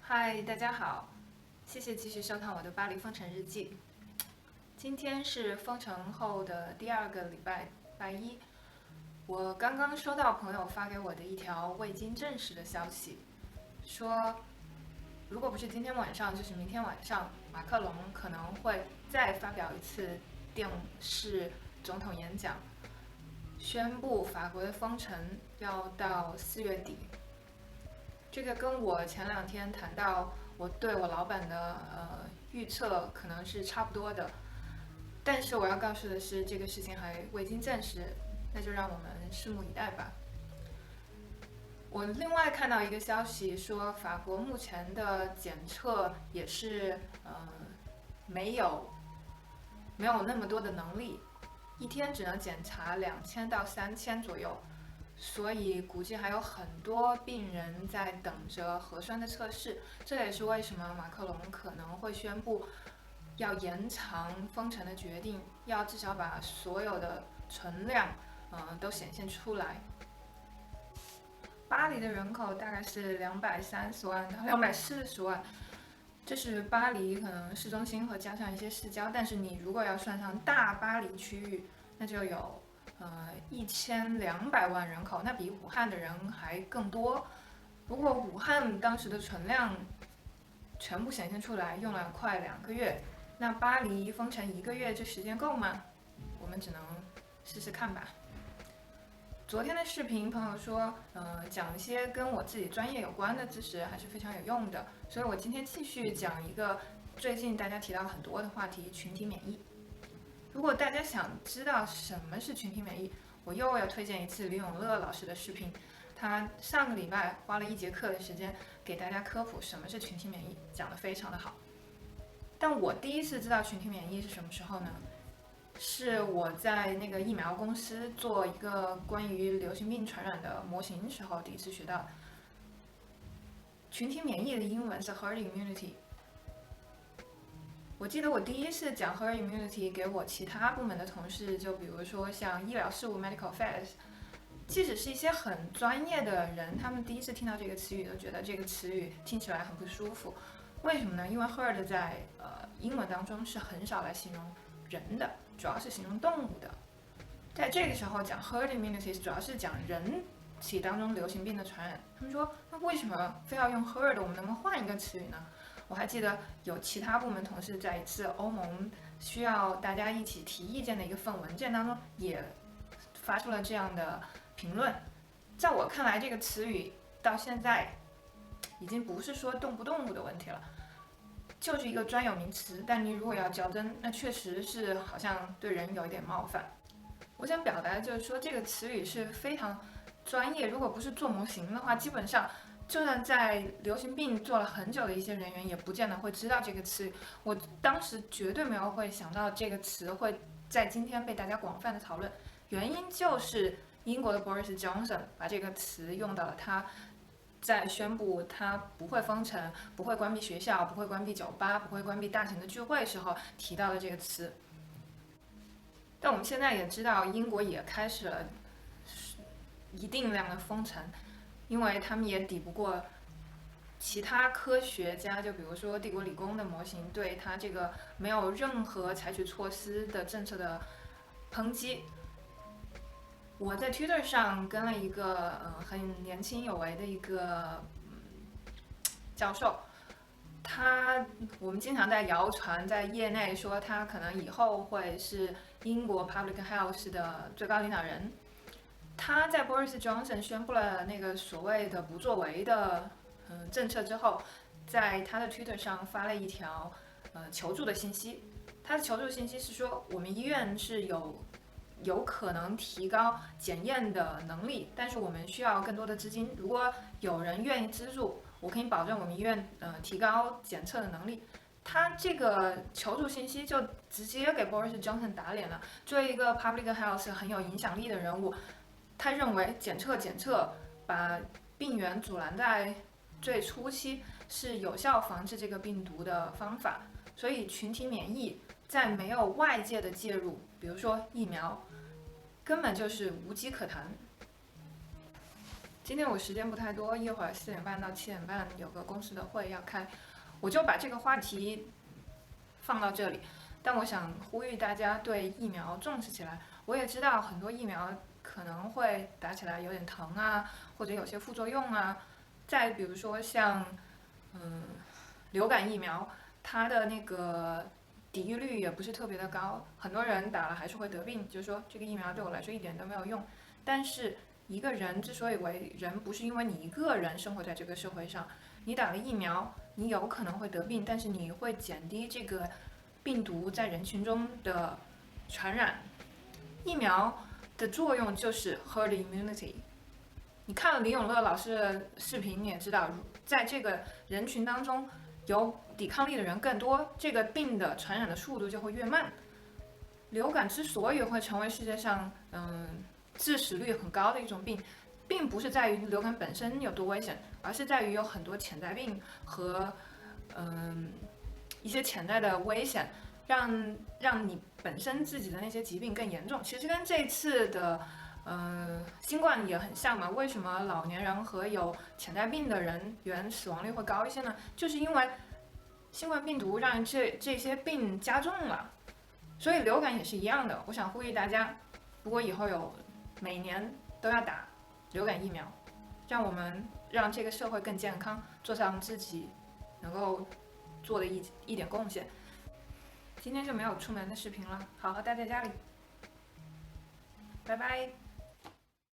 嗨，大家好，谢谢继续收看我的巴黎封城日记。今天是封城后的第二个礼拜，拜一。我刚刚收到朋友发给我的一条未经证实的消息，说如果不是今天晚上，就是明天晚上，马克龙可能会再发表一次电视总统演讲，宣布法国的封城要到4月底。这个跟我前2天谈到我对我老板的预测可能是差不多的，但是我要告诉的是，这个事情还未经证实，那就让我们拭目以待吧。我另外看到一个消息说，法国目前的检测也是没有没有那么多的能力，一天只能检查2000到3000左右，所以估计还有很多病人在等着核酸的测试。这也是为什么马克龙可能会宣布要延长封城的决定，要至少把所有的存量都显现出来。巴黎的人口大概是230万到240万，这是巴黎可能市中心和加上一些市郊，但是你如果要算上大巴黎区域，那就有1200万人口，那比武汉的人还更多。不过武汉当时的存量全部显现出来用了快2个月，那巴黎封城1个月，这时间够吗？我们只能试试看吧。昨天的视频，朋友说，讲一些跟我自己专业有关的知识还是非常有用的，所以我今天继续讲一个最近大家提到很多的话题——群体免疫。如果大家想知道什么是群体免疫，我又要推荐一次李永乐老师的视频，他上个礼拜花了1节课的时间给大家科普什么是群体免疫，讲得非常的好。但我第一次知道群体免疫是什么时候呢？是我在那个疫苗公司做一个关于流行病传染的模型时候第一次学到的。群体免疫的英文是 herd immunity。我记得我第一次讲 herd immunity 给我其他部门的同事，就比如说像医疗事务 medical affairs， 即使是一些很专业的人，他们第一次听到这个词语都觉得这个词语听起来很不舒服。为什么呢？因为 herd 在英文当中是很少来形容人的，主要是形容动物的。在这个时候讲 herd immunity 主要是讲人体当中流行病的传染。他们说，那为什么非要用 herd？ 我们能不能换一个词语呢？我还记得有其他部门同事在一次欧盟需要大家一起提意见的一份文件当中，也发出了这样的评论。在我看来，这个词语到现在已经不是说动不动物的问题了，就是一个专有名词，但你如果要较真，那确实是好像对人有一点冒犯。我想表达的就是说，这个词语是非常专业，如果不是做模型的话，基本上就算在流行病做了很久的一些人员，也不见得会知道这个词语。我当时绝对没有会想到这个词会在今天被大家广泛的讨论，原因就是英国的 Boris Johnson 把这个词用到了他在宣布他不会封城、不会关闭学校、不会关闭酒吧、不会关闭大型的聚会时候提到的这个词。但我们现在也知道，英国也开始了一定量的封城，因为他们也抵不过其他科学家，就比如说帝国理工的模型对他这个没有任何采取措施的政策的抨击。我在 Twitter 上跟了一个很年轻有为的一个教授，我们经常在谣传，在业内说他可能以后会是英国 Public Health 的最高领导人。他在 Boris Johnson 宣布了那个所谓的不作为的政策之后，在他的 Twitter 上发了一条求助的信息。他的求助信息是说，我们医院是有可能提高检验的能力，但是我们需要更多的资金。如果有人愿意资助，我可以保证我们医院提高检测的能力。他这个求助信息就直接给 Boris Johnson 打脸了。作为一个 Public Health 很有影响力的人物，他认为检测把病源阻拦在最初期是有效防治这个病毒的方法，所以群体免疫在没有外界的介入，比如说疫苗，根本就是无稽可谈。今天我时间不太多，一会儿4点半到7点半有个公司的会要开，我就把这个话题放到这里。但我想呼吁大家对疫苗重视起来。我也知道很多疫苗可能会打起来有点疼啊，或者有些副作用啊。再比如说像流感疫苗，它的那个抵御率也不是特别的高，很多人打了还是会得病，就是说这个疫苗对我来说一点都没有用。但是一个人之所以为人，不是因为你一个人生活在这个社会上，你打了疫苗，你有可能会得病，但是你会减低这个病毒在人群中的传染。疫苗的作用就是 herd immunity。你看了李永乐老师的视频，你也知道，在这个人群当中，有抵抗力的人更多，这个病的传染的速度就会越慢。流感之所以会成为世界上致死率很高的一种病，并不是在于流感本身有多危险，而是在于有很多潜在病和一些潜在的危险，让你本身自己的那些疾病更严重。其实跟这次的新冠也很像嘛。为什么老年人和有潜在病的人员死亡率会高一些呢？就是因为新冠病毒让这些病加重了。所以流感也是一样的。我想呼吁大家，如果以后每年都要打流感疫苗，让这个社会更健康，做上自己能够做的一点贡献。今天就没有出门的视频了，好好待在家里，拜拜。